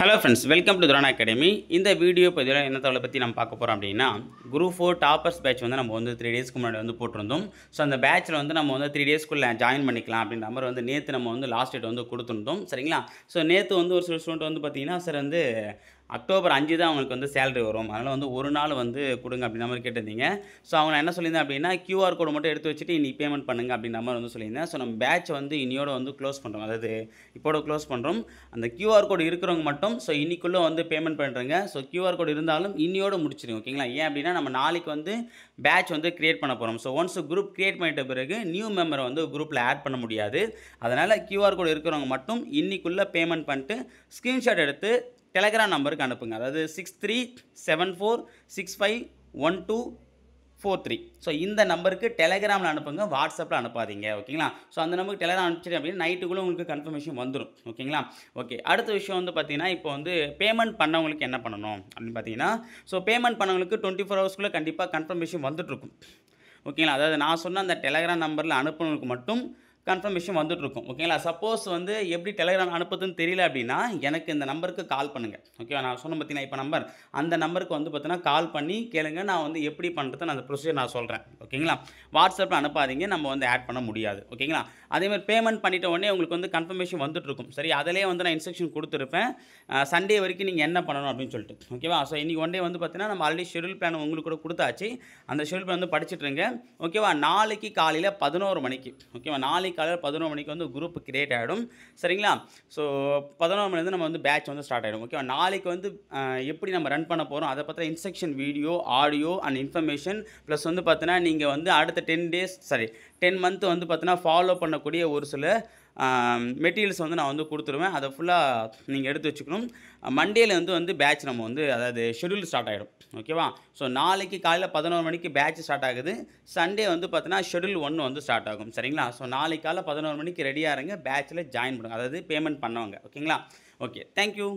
Hello friends, welcome to துரான் academy. இந்த video பதிவில் என்ன தகவலை பற்றி நம்ம பார்க்க போகிறோம் அப்படின்னா, குரூப் 4 டாப்பர்ஸ் பேட்ச் வந்து நம்ம வந்து 3 டேஸ்க்கு முன்னாடி வந்து போட்டிருந்தோம். ஸோ அந்த பேட்சில் வந்து நம்ம வந்து 3 டேஸ்க்குள்ளே ஜாயின் பண்ணிக்கலாம் அப்படின்ற நம்பர் வந்து நேற்று நம்ம வந்து லாஸ்ட் டேட் வந்து கொடுத்துருந்தோம். சரிங்களா? ஸோ நேற்று வந்து ஒரு சில ஸ்டூடெண்ட் வந்து பார்த்தீங்கன்னா, சார் வந்து அக்டோபர் 5 தான் அவங்களுக்கு வந்து சேலரி வரும், அதனால் வந்து ஒரு நாள் வந்து கொடுங்க அப்படின்ற மாதிரி கேட்டிருந்தீங்க. ஸோ அவங்க என்ன சொல்லியிருந்தேன் அப்படின்னா, QR கோடு மட்டும் எடுத்து வச்சுட்டு இன்னைக்கு பேமெண்ட் பண்ணுங்க அப்படின்ற மாதிரி வந்து சொல்லியிருந்தேன். ஸோ நம்ம பேட்ச் வந்து இன்னையோட வந்து க்ளோஸ் பண்ணுறோம், அதாவது இப்போட க்ளோஸ் பண்ணுறோம். அந்த QR கோடு இருக்கிறவங்க மட்டும் ஸோ இன்னைக்குள்ளே வந்து பேமெண்ட் பண்ணுறேங்க. ஸோ QR கோடு இருந்தாலும் இன்னையோட முடிச்சிடுங்க, ஓகேங்களா? ஏன் அப்படின்னா நம்ம நாளைக்கு வந்து பேட்ச் வந்து கிரியேட் பண்ண போகிறோம். ஸோ ஒன்ஸ் குரூப் கிரியேட் பண்ணிட்ட பிறகு நியூ மெம்பரை வந்து குரூப்பில் ஆட் பண்ண முடியாது. அதனால் QR கோடு இருக்கிறவங்க மட்டும் இன்னைக்குள்ளே பேமெண்ட் பண்ணிட்டு ஸ்க்ரீன்ஷாட் எடுத்து டெலகிராம் நம்பருக்கு அனுப்புங்க, அதாவது 6374651243. ஸோ இந்த நம்பருக்கு டெலகிராமில் அனுப்புங்க, வாட்ஸ்அப்பில் அனுப்பாதீங்க, ஓகேங்களா? ஸோ அந்த நம்பருக்கு டெலகிராம் அனுப்பிச்சிட்டு அப்படின்னா நைட்டுக்குள்ளே உங்களுக்கு கன்ஃபர்மேஷன் வந்துடும், ஓகேங்களா? ஓகே, அடுத்த விஷயம் வந்து பார்த்தீங்கன்னா, இப்போ வந்து பேமெண்ட் பண்ணவங்களுக்கு என்ன பண்ணணும் அப்படின்னு பார்த்தீங்கன்னா, ஸோ பேமெண்ட் பண்ணவங்களுக்கு 24 ஹவர்ஸ்க்குள்ளே கண்டிப்பாக கன்ஃபர்மேஷன் வந்துட்டுருக்கும், ஓகேங்களா? அதாவது நான் சொன்ன அந்த டெலகிராம் நம்பரில் அனுப்புனவங்களுக்கு மட்டும் கன்ஃபர்மேஷன் வந்துட்டுருக்கும், ஓகேங்களா? சப்போஸ் வந்து எப்படி டெலகிராம் அனுப்புறதுன்னு தெரியல அப்படின்னா எனக்கு இந்த நம்பருக்கு கால் பண்ணுங்கள், ஓகேவா? நான் சொன்ன பார்த்தீங்கன்னா இப்போ நம்பர், அந்த நம்பருக்கு வந்து பார்த்தீங்கன்னா கால் பண்ணி கேளுங்க, நான் வந்து எப்படி பண்ணுறது நான் அந்த ப்ரொசீஜர் நான் சொல்கிறேன், ஓகேங்களா? வாட்ஸ்அப்பில் அனுப்பாதீங்க, நம்ம வந்து ஆட் பண்ண முடியாது, ஓகேங்களா? அதேமாதிரி பேமெண்ட் பண்ணிட்ட உடனே உங்களுக்கு வந்து கன்ஃபர்மேஷன் வந்துட்டுருக்கும், சரி? அதிலே வந்து நான் இன்ஸ்ட்ரக்ஷன் கொடுத்துருப்பேன், சண்டே வரைக்கும் நீங்கள் என்ன பண்ணணும் அப்படின்னு சொல்லிட்டு, ஓகேவா? ஸோ இன்றைக்கி ஒன் டே வந்து பார்த்தீங்கன்னா நம்ம ஆல்ரெடி ஷெடியூல் பிளான் உங்களுக்கு கூட கொடுத்தாச்சு, அந்த ஷெடியூல் பிளான் வந்து படிச்சுட்டுருங்க, ஓகேவா? நாளைக்கு காலையில் 11 மணிக்கு, ஓகேவா? நாளைக்கு காலையில் 11 மணிக்கு வந்து குரூப் கிரியேட் ஆகிடும், சரிங்களா? ஸோ 11 மணிலேருந்து நம்ம வந்து பேட்ச் வந்து ஸ்டார்ட் ஆகிடும், ஓகேவா? நாளைக்கு வந்து எப்படி நம்ம ரன் பண்ண போகிறோம் அதை பற்றின instruction video, audio and information plus வந்து பார்த்தீங்கன்னா நீங்கள் வந்து அடுத்த 10 மந்த் வந்து பார்த்தீங்கன்னா ஃபாலோ பண்ணக்கூடிய ஒரு சில மெட்டீரியல்ஸ் வந்து நான் வந்து கொடுத்துருவேன், அதை ஃபுல்லாக நீங்கள் எடுத்து வச்சுக்கணும். மண்டேலேருந்து வந்து பேட்ச் நம்ம வந்து அதாவது ஷெடியூல் ஸ்டார்ட் ஆகிடும், ஓகேவா? ஸோ நாளைக்கு காலையில் 11 மணிக்கு பேட்ச் ஸ்டார்ட் ஆகுது, சண்டே வந்து பார்த்தீங்கன்னா ஷெடியூல் 1 வந்து ஸ்டார்ட் ஆகும், சரிங்களா? ஸோ நாளைக்கு காலையில் 11 மணிக்கு ரெடியாக இருங்க, பேட்சில் ஜாயின் பண்ணுங்க, அதாவது பேமெண்ட் பண்ணவங்க, ஓகேங்களா? Okay, thank you.